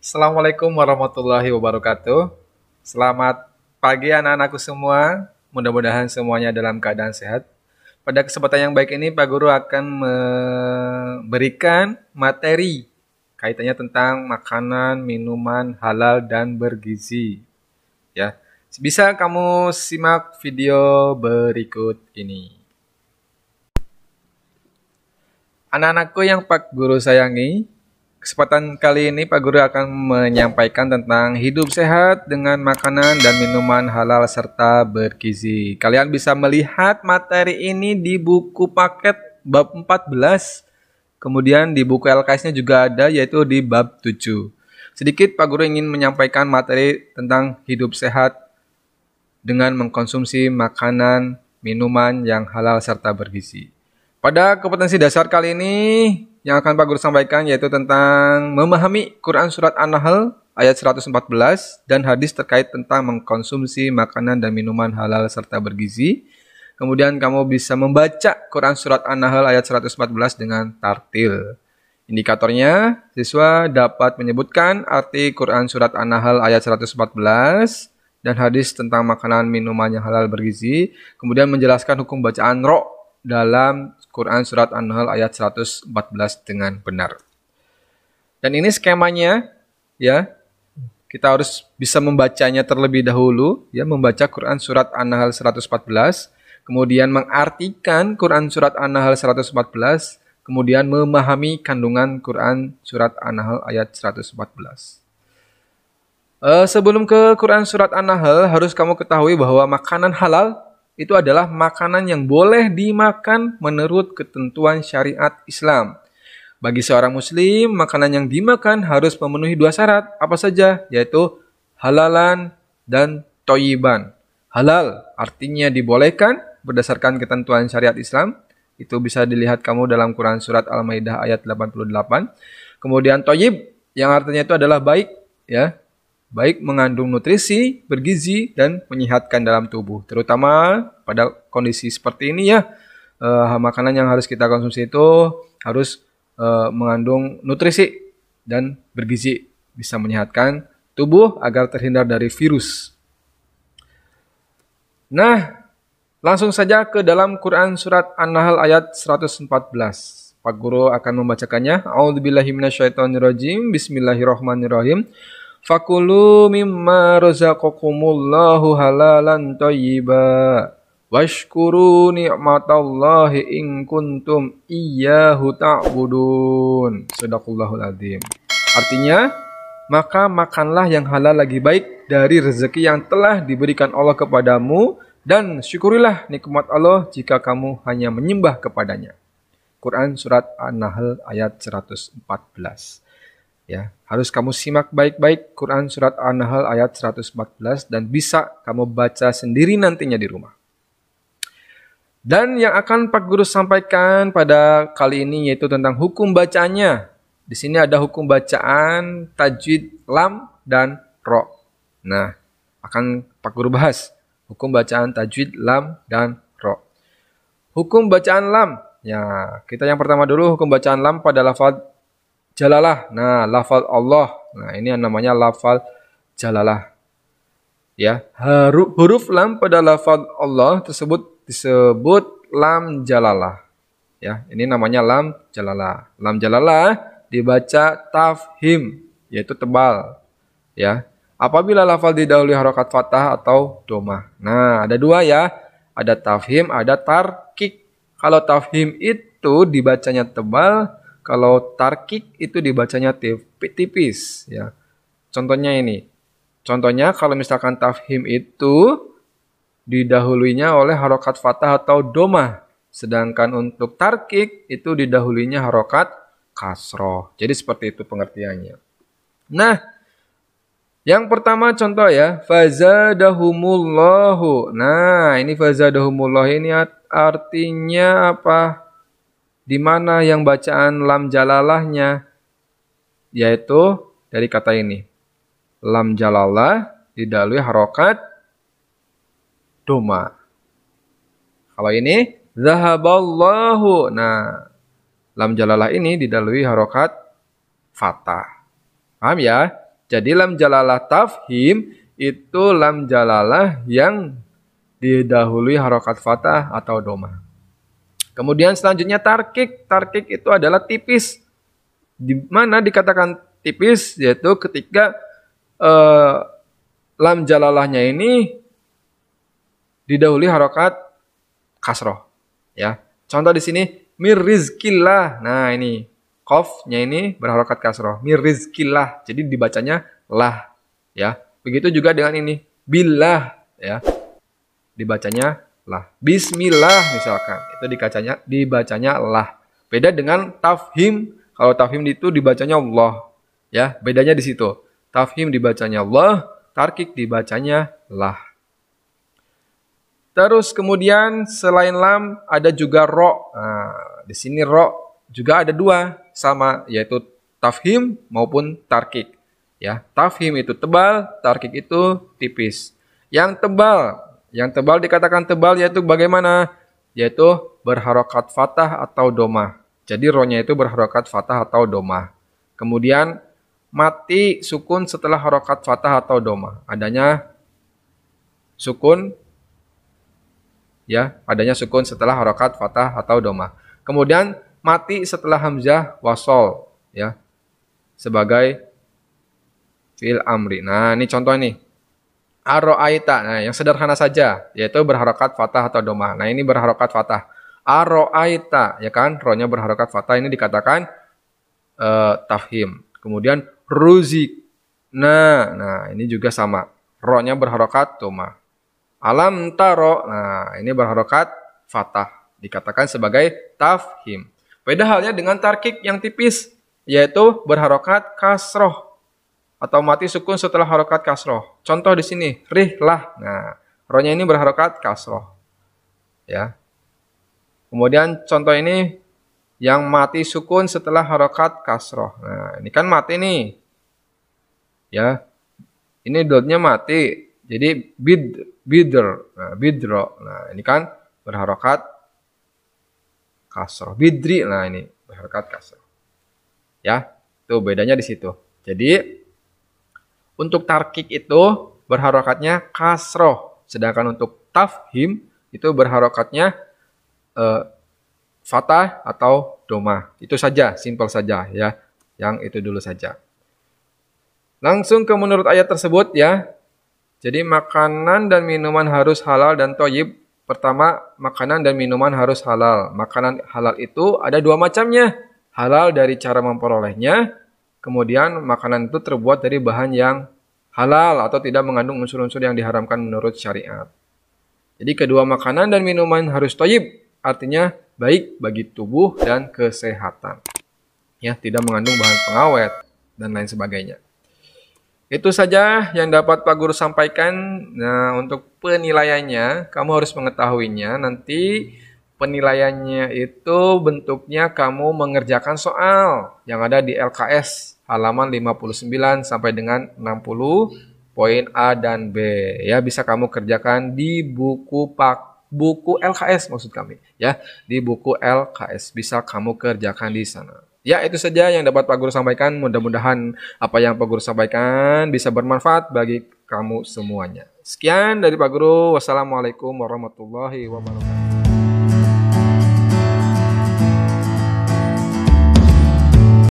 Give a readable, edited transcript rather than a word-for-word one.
Assalamualaikum warahmatullahi wabarakatuh. Selamat pagi anak-anakku semua. Mudah-mudahan semuanya dalam keadaan sehat. Pada kesempatan yang baik ini Pak Guru akan memberikan materi kaitannya tentang makanan, minuman halal dan bergizi. Ya, bisa kamu simak video berikut ini. Anak-anakku yang Pak Guru sayangi, kesempatan kali ini Pak Guru akan menyampaikan tentang hidup sehat dengan makanan dan minuman halal serta bergizi. Kalian bisa melihat materi ini di buku paket bab 14. Kemudian di buku LKS-nya juga ada, yaitu di bab 7. Sedikit Pak Guru ingin menyampaikan materi tentang hidup sehat dengan mengkonsumsi makanan, minuman yang halal serta bergizi. Pada kompetensi dasar kali ini yang akan Pak Guru sampaikan yaitu tentang memahami Quran Surat An-Nahl ayat 114 dan hadis terkait tentang mengkonsumsi makanan dan minuman halal serta bergizi. Kemudian kamu bisa membaca Quran Surat An-Nahl ayat 114 dengan tartil. Indikatornya, siswa dapat menyebutkan arti Quran Surat An-Nahl ayat 114 dan hadis tentang makanan minuman yang halal bergizi. Kemudian menjelaskan hukum bacaan ro dalam Quran Surat An-Nahl ayat 114 dengan benar. Dan ini skemanya, ya, kita harus bisa membacanya terlebih dahulu, ya, membaca Quran Surat An-Nahl 114, kemudian mengartikan Quran Surat An-Nahl 114, kemudian memahami kandungan Quran Surat An-Nahl ayat 114. Sebelum ke Quran Surat An-Nahl, harus kamu ketahui bahwa makanan halal itu adalah makanan yang boleh dimakan menurut ketentuan syariat Islam. Bagi seorang muslim, makanan yang dimakan harus memenuhi dua syarat. Apa saja? Yaitu halalan dan toyiban. Halal artinya dibolehkan berdasarkan ketentuan syariat Islam. Itu bisa dilihat kamu dalam Quran Surat Al-Maidah ayat 88. Kemudian toyib yang artinya itu adalah baik, ya. Baik mengandung nutrisi, bergizi, dan menyehatkan dalam tubuh. Terutama pada kondisi seperti ini ya, makanan yang harus kita konsumsi itu harus mengandung nutrisi dan bergizi. Bisa menyehatkan tubuh agar terhindar dari virus. Nah, langsung saja ke dalam Quran Surat An-Nahl ayat 114. Pak Guru akan membacakannya. A'udzubillahi minasyaitonirrajim. Bismillahirrahmanirrahim. Fakulu mimma razaqakumullahu halalan thayyiba washkuru ni'matallahi in kuntum iyyahu ta'budun. Shadaqallahul adzim. Artinya, maka makanlah yang halal lagi baik dari rezeki yang telah diberikan Allah kepadamu dan syukurilah nikmat Allah jika kamu hanya menyembah kepadanya. Quran Surat An-Nahl ayat 114. Ya, harus kamu simak baik-baik Quran Surat An-Nahl ayat 114 dan bisa kamu baca sendiri nantinya di rumah. Dan yang akan Pak Guru sampaikan pada kali ini yaitu tentang hukum bacaannya. Di sini ada hukum bacaan tajwid lam dan ro. Nah, akan Pak Guru bahas hukum bacaan tajwid lam dan ro. Hukum bacaan lam. Ya, kita yang pertama dulu hukum bacaan lam pada lafaz jalalah. Nah, lafal Allah. Nah, ini yang namanya lafal jalalah. Ya, huruf lam pada lafal Allah tersebut disebut lam jalalah. Ya, ini namanya lam jalalah. Lam jalalah dibaca tafhim, yaitu tebal. Ya, apabila lafal didahului harokat fathah atau domah. Nah, ada dua ya. Ada tafhim, ada tarkik. Kalau tafhim itu dibacanya tebal, kalau tarkik itu dibacanya tipis, ya. Contohnya ini. Contohnya kalau misalkan tafhim itu didahulunya oleh harokat fathah atau domah. Sedangkan untuk tarkik itu didahulunya harokat kasroh. Jadi seperti itu pengertiannya. Nah, yang pertama contoh ya. Fazadahumullahu. Nah, ini fazadahumullahu ini artinya apa? Di mana yang bacaan lam jalalahnya yaitu dari kata ini. Lam jalalah didahului harokat doma. Kalau ini zahaballahu. Nah, lam jalalah ini didahului harokat fathah. Paham ya? Jadi lam jalalah tafhim itu lam jalalah yang didahului harokat fathah atau domah. Kemudian selanjutnya tarkik. Tarkik itu adalah tipis. Di mana dikatakan tipis? Yaitu ketika lam jalalahnya ini didahului harokat kasroh. Ya, contoh di sini mirizkillah. Nah ini qafnya ini berharokat kasroh. Mirizkillah. Jadi dibacanya lah. Ya, begitu juga dengan ini billah. Ya, dibacanya lah. Bismillah misalkan, itu dibacanya lah. Beda dengan tafhim. Kalau tafhim itu dibacanya Allah. Ya, bedanya di situ. Tafhim dibacanya Allah, tarkik dibacanya lah. Terus kemudian selain lam ada juga ro. Nah, di sini ro juga ada dua sama, yaitu tafhim maupun tarkik. Ya, tafhim itu tebal, tarkik itu tipis. Yang tebal dikatakan tebal yaitu bagaimana? Yaitu berharokat fathah atau domah. Jadi rohnya itu berharokat fathah atau domah. Kemudian mati sukun setelah harokat fathah atau domah. Adanya sukun, ya, adanya sukun setelah harokat fathah atau domah. Kemudian mati setelah hamzah wasol, ya, sebagai fi'il amri. Nah ini contoh nih. Aro'aita, nah yang sederhana saja, yaitu berharokat fathah atau domah. Nah ini berharokat fathah. Aro'aita, ya kan, rohnya berharokat fathah, ini dikatakan tafhim. Kemudian ruzik, nah ini juga sama, rohnya berharokat domah. Alam taro, nah ini berharokat fathah, dikatakan sebagai tafhim. Beda halnya dengan tarkik yang tipis, yaitu berharokat kasroh atau mati sukun setelah harokat kasroh. Contoh di sini, rihlah. Nah, rohnya ini berharokat kasroh. Ya. Kemudian contoh ini yang mati sukun setelah harokat kasroh. Nah, ini kan mati nih. Ya. Ini dotnya mati. Jadi bidr. Nah, bidro. Nah, ini kan berharokat kasroh. Bidri. Nah, ini berharokat kasroh. Ya. Tuh bedanya di situ. Jadi untuk tarkik itu berharokatnya kasroh. Sedangkan untuk tafhim itu berharokatnya fathah atau domah. Itu saja, simpel saja ya. Yang itu dulu saja. Langsung ke menurut ayat tersebut ya. Jadi makanan dan minuman harus halal dan thayyib. Pertama, makanan dan minuman harus halal. Makanan halal itu ada dua macamnya. Halal dari cara memperolehnya. Kemudian makanan itu terbuat dari bahan yang halal atau tidak mengandung unsur-unsur yang diharamkan menurut syariat. Jadi kedua makanan dan minuman harus thayyib, artinya baik bagi tubuh dan kesehatan. Ya, tidak mengandung bahan pengawet dan lain sebagainya. Itu saja yang dapat Pak Guru sampaikan. Nah, untuk penilaiannya, kamu harus mengetahuinya. Nanti penilaiannya itu bentuknya kamu mengerjakan soal yang ada di LKS halaman 59 sampai dengan 60 poin A dan B. Ya, bisa kamu kerjakan di buku LKS maksud kami, ya. Di buku LKS bisa kamu kerjakan di sana. Ya, itu saja yang dapat Pak Guru sampaikan. Mudah-mudahan apa yang Pak Guru sampaikan bisa bermanfaat bagi kamu semuanya. Sekian dari Pak Guru. Wassalamualaikum warahmatullahi wabarakatuh.